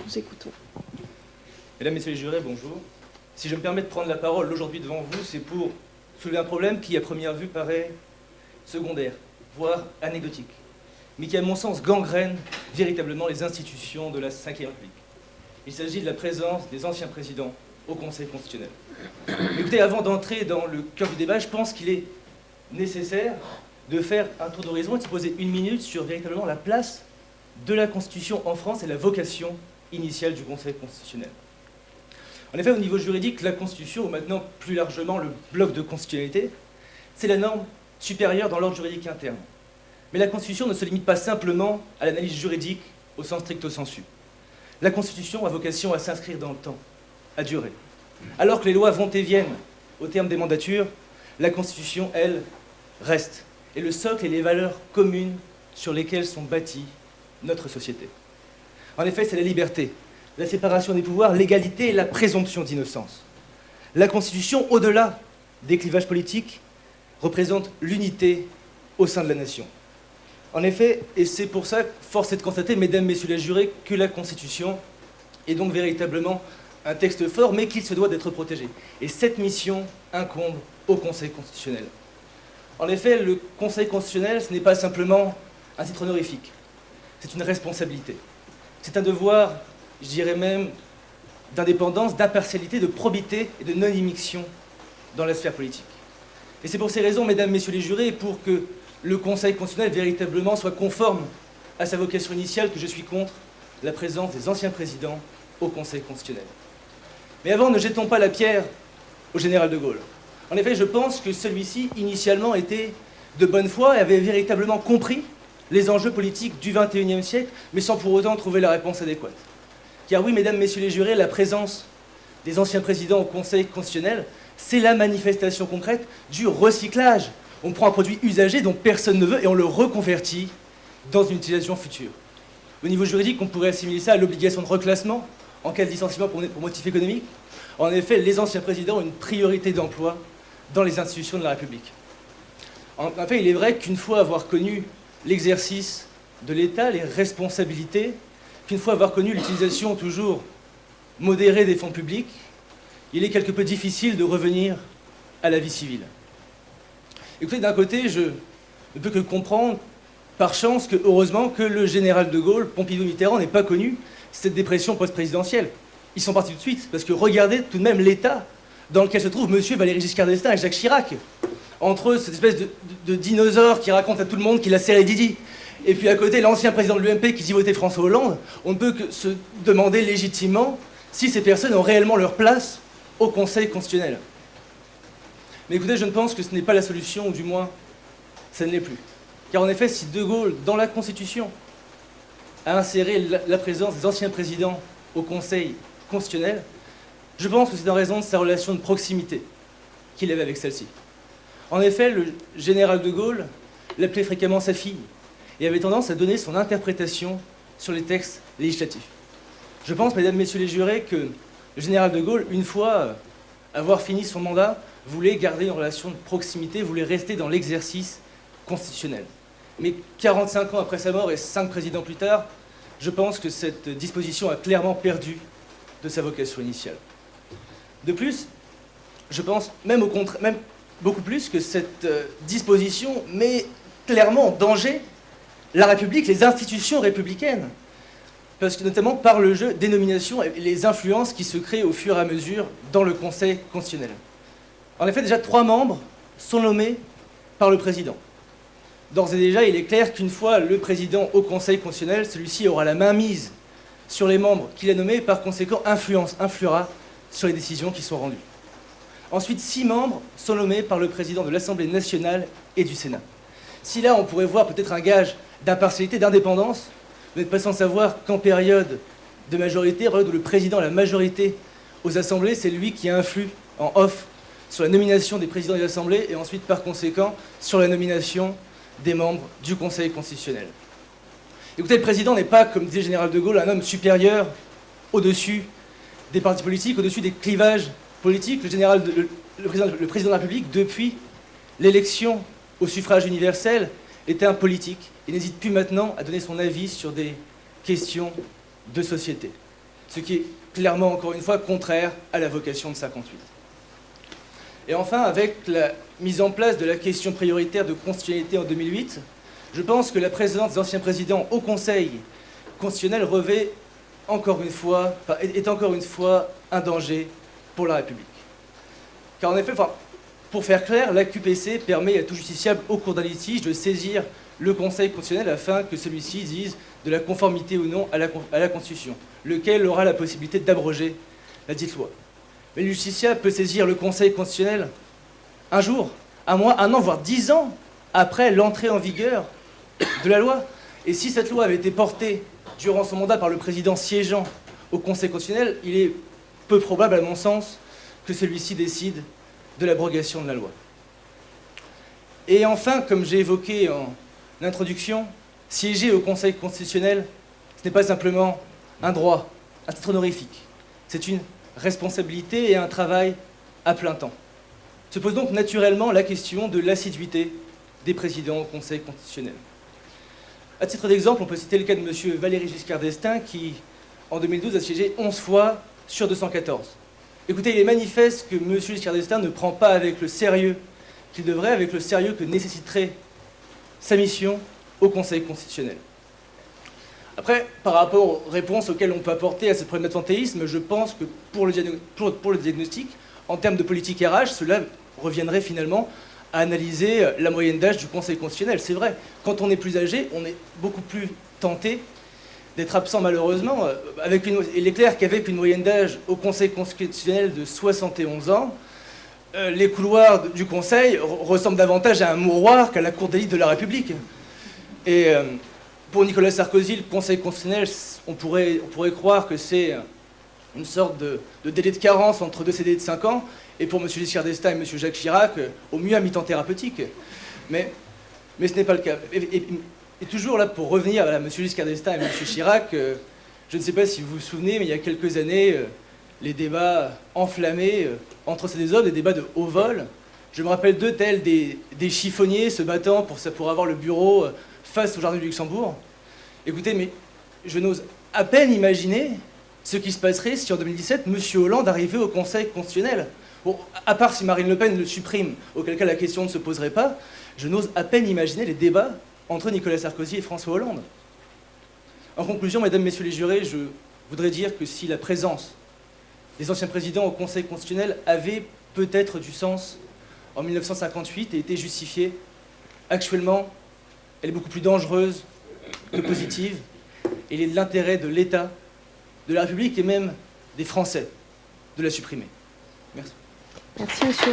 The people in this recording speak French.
Nous écoutons. Mesdames, Messieurs les jurés, bonjour. Si je me permets de prendre la parole aujourd'hui devant vous, c'est pour soulever un problème qui, à première vue, paraît secondaire, voire anecdotique, mais qui, à mon sens, gangrène véritablement les institutions de la Ve République. Il s'agit de la présence des anciens présidents au Conseil constitutionnel. Écoutez, avant d'entrer dans le cœur du débat, je pense qu'il est nécessaire de faire un tour d'horizon et de se poser une minute sur véritablement la place de la Constitution en France et la vocation initiale du Conseil constitutionnel. En effet, au niveau juridique, la Constitution, ou maintenant plus largement le bloc de constitutionnalité, c'est la norme supérieure dans l'ordre juridique interne. Mais la Constitution ne se limite pas simplement à l'analyse juridique au sens stricto sensu. La Constitution a vocation à s'inscrire dans le temps, à durer. Alors que les lois vont et viennent au terme des mandatures, la Constitution, elle, reste. Et le socle et les valeurs communes sur lesquelles sont bâties notre société. En effet, c'est la liberté, la séparation des pouvoirs, l'égalité et la présomption d'innocence. La Constitution, au-delà des clivages politiques, représente l'unité au sein de la nation. En effet, et c'est pour ça, force est de constater, mesdames, messieurs les jurés, que la Constitution est donc véritablement un texte fort, mais qu'il se doit d'être protégé. Et cette mission incombe au Conseil constitutionnel. En effet, le Conseil constitutionnel, ce n'est pas simplement un titre honorifique, c'est une responsabilité. C'est un devoir, je dirais même, d'indépendance, d'impartialité, de probité et de non-immixtion dans la sphère politique. Et c'est pour ces raisons, mesdames, messieurs les jurés, et pour que le Conseil constitutionnel véritablement soit conforme à sa vocation initiale, que je suis contre la présence des anciens présidents au Conseil constitutionnel. Mais avant, ne jetons pas la pierre au général de Gaulle. En effet, je pense que celui-ci, initialement, était de bonne foi et avait véritablement compris les enjeux politiques du XXIe siècle, mais sans pour autant trouver la réponse adéquate. Car oui, mesdames, messieurs les jurés, la présence des anciens présidents au Conseil constitutionnel, c'est la manifestation concrète du recyclage. On prend un produit usagé dont personne ne veut et on le reconvertit dans une utilisation future. Au niveau juridique, on pourrait assimiler ça à l'obligation de reclassement en cas de licenciement pour motif économique. En effet, les anciens présidents ont une priorité d'emploi dans les institutions de la République. En fait, il est vrai qu'une fois avoir connu l'exercice de l'État, les responsabilités, qu'une fois avoir connu l'utilisation toujours modérée des fonds publics, il est quelque peu difficile de revenir à la vie civile. Écoutez, d'un côté, je ne peux que comprendre, par chance, que heureusement que le général de Gaulle, Pompidou-Mitterrand, n'ait pas connu cette dépression post-présidentielle. Ils sont partis tout de suite, parce que regardez tout de même l'état dans lequel se trouve M. Valéry Giscard d'Estaing et Jacques Chirac. Entre eux, cette espèce de dinosaure qui raconte à tout le monde qu'il a serré Didi, et puis à côté, l'ancien président de l'UMP qui dit voter François Hollande, on ne peut que se demander légitimement si ces personnes ont réellement leur place au Conseil constitutionnel. Mais écoutez, je ne pense que ce n'est pas la solution, ou du moins, ça ne l'est plus. Car en effet, si De Gaulle, dans la Constitution, a inséré la présence des anciens présidents au Conseil constitutionnel, je pense que c'est en raison de sa relation de proximité qu'il avait avec celle-ci. En effet, le général de Gaulle l'appelait fréquemment sa fille et avait tendance à donner son interprétation sur les textes législatifs. Je pense, mesdames, messieurs les jurés, que le général de Gaulle, une fois avoir fini son mandat, voulait garder une relation de proximité, voulait rester dans l'exercice constitutionnel. Mais 45 ans après sa mort et 5 présidents plus tard, je pense que cette disposition a clairement perdu de sa vocation initiale. De plus, je pense même beaucoup plus que cette disposition met clairement en danger la République, les institutions républicaines, parce que notamment par le jeu des nominations et les influences qui se créent au fur et à mesure dans le Conseil constitutionnel. En effet, déjà 3 membres sont nommés par le président. D'ores et déjà, il est clair qu'une fois le président au Conseil constitutionnel, celui-ci aura la main mise sur les membres qu'il a nommés et par conséquent influera sur les décisions qui sont rendues. Ensuite, 6 membres sont nommés par le président de l'Assemblée nationale et du Sénat. Si là, on pourrait voir peut-être un gage d'impartialité, d'indépendance, vous n'êtes pas sans savoir qu'en période de majorité, période où le président a la majorité aux assemblées, c'est lui qui influe en off sur la nomination des présidents des assemblées et ensuite, par conséquent, sur la nomination des membres du Conseil constitutionnel. Écoutez, le président n'est pas, comme disait le général de Gaulle, un homme supérieur au-dessus des partis politiques, au-dessus des clivages politiques. Le président de la République, depuis l'élection au suffrage universel, était un politique et n'hésite plus maintenant à donner son avis sur des questions de société. ce qui est clairement, encore une fois, contraire à la vocation de 58. Et enfin, avec la mise en place de la question prioritaire de constitutionnalité en 2008, je pense que la présence des anciens présidents au Conseil constitutionnel est encore une fois un danger pour la République. Car en effet, pour faire clair, la QPC permet à tout justiciable au cours d'un litige de saisir le Conseil constitutionnel afin que celui-ci dise de la conformité ou non à la Constitution, lequel aura la possibilité d'abroger la dite loi. Mais le justiciable peut saisir le Conseil constitutionnel un jour, un mois, un an, voire 10 ans après l'entrée en vigueur de la loi. Et si cette loi avait été portée durant son mandat par le président siégeant au Conseil constitutionnel, il est peu probable, à mon sens, que celui-ci décide de l'abrogation de la loi. Et enfin, comme j'ai évoqué en introduction, siéger au Conseil constitutionnel, ce n'est pas simplement un droit, un titre honorifique. C'est une responsabilité et un travail à plein temps. Se pose donc naturellement la question de l'assiduité des présidents au Conseil constitutionnel. À titre d'exemple, on peut citer le cas de M. Valéry Giscard d'Estaing qui, en 2012, a siégé 11 fois sur 214. Écoutez, il est manifeste que M. Giscard d'Estaing ne prend pas avec le sérieux qu'il devrait, avec le sérieux que nécessiterait sa mission au Conseil constitutionnel. Après, par rapport aux réponses auxquelles on peut apporter à ce problème d'absentéisme, je pense que pour le diagnostic, en termes de politique RH, cela reviendrait finalement à analyser la moyenne d'âge du Conseil constitutionnel. C'est vrai, quand on est plus âgé, on est beaucoup plus tenté d'être absent malheureusement. Il est clair qu'avec une moyenne d'âge au Conseil constitutionnel de 71 ans, les couloirs du Conseil ressemblent davantage à un mouroir qu'à la cour d'élite de la République. Et pour Nicolas Sarkozy, le Conseil constitutionnel, on pourrait croire que c'est une sorte de délai de carence entre deux CDD de 5 ans, et pour M. Giscard d'Estaing et M. Jacques Chirac, au mieux à mi-temps thérapeutique. Mais ce n'est pas le cas. Et toujours là, pour revenir à M. Giscard d'Estaing et M. Chirac, je ne sais pas si vous vous souvenez, mais il y a quelques années, les débats enflammés entre ces deux hommes, des débats de haut vol. Je me rappelle d'eux tels des chiffonniers se battant pour avoir le bureau face au Jardin du Luxembourg. Écoutez, mais je n'ose à peine imaginer ce qui se passerait si en 2017, M. Hollande arrivait au Conseil constitutionnel. Bon, à part si Marine Le Pen le supprime, auquel cas la question ne se poserait pas, je n'ose à peine imaginer les débats entre Nicolas Sarkozy et François Hollande. En conclusion, mesdames, messieurs les jurés, je voudrais dire que si la présence des anciens présidents au Conseil constitutionnel avait peut-être du sens en 1958 et était justifiée, actuellement, elle est beaucoup plus dangereuse que positive. Et il est de l'intérêt de l'État, de la République et même des Français de la supprimer. Merci. Merci, monsieur.